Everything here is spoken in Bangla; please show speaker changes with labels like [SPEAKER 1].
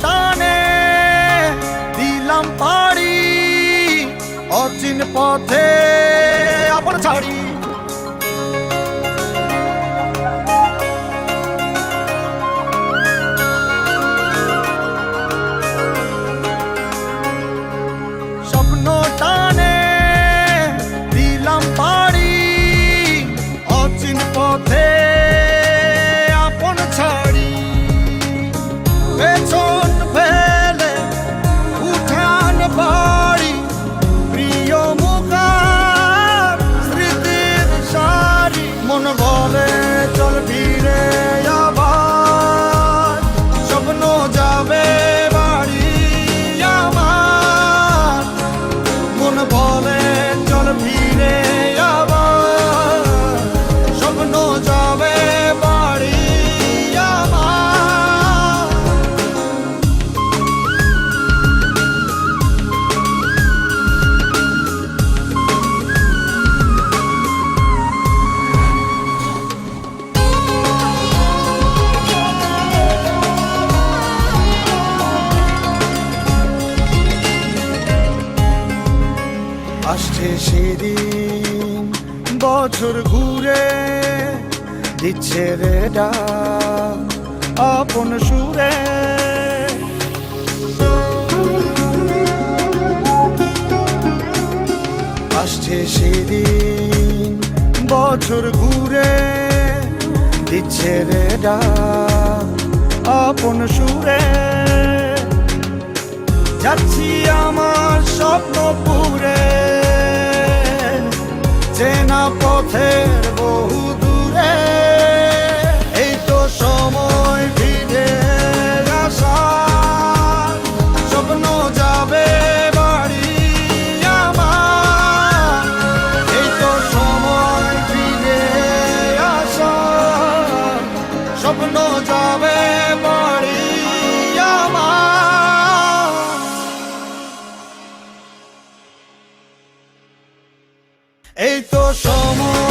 [SPEAKER 1] টানে দিলাম পাড়ি অচিন পথে আপন ছাড়ি। স্বপ্ন টানে দিলাম পাড়ি অচিন পথে আপন ছাড়ি। পেছন ফেলে উঠান বাড়ি প্রিয় মুখার স্মৃতির সারি। মন বলে চল ফিরে আবার স্বপ্ন যাবে বাড়ি আমার। মন বলে চল ফিরে আবার স্বপ্ন যাবে বাড়ি আমার। আসছে সেদিন বছর ঘুরে দিচ্ছে রে ডাক আপন সুরে। আসছে সেদিন বছর ঘুরে দিচ্ছে রে ডাক আপন সুরে। যাচ্ছি আমার স্বপ্ন পুরে চেনা পথের বহু দূরে। এই তো সময় ফিরে আসার স্বপ্ন যাবে বাড়ি আমার। এই তো সময় ফিরে আসার স্বপ্ন যাবে বাড়ি আমার। এই তো সময়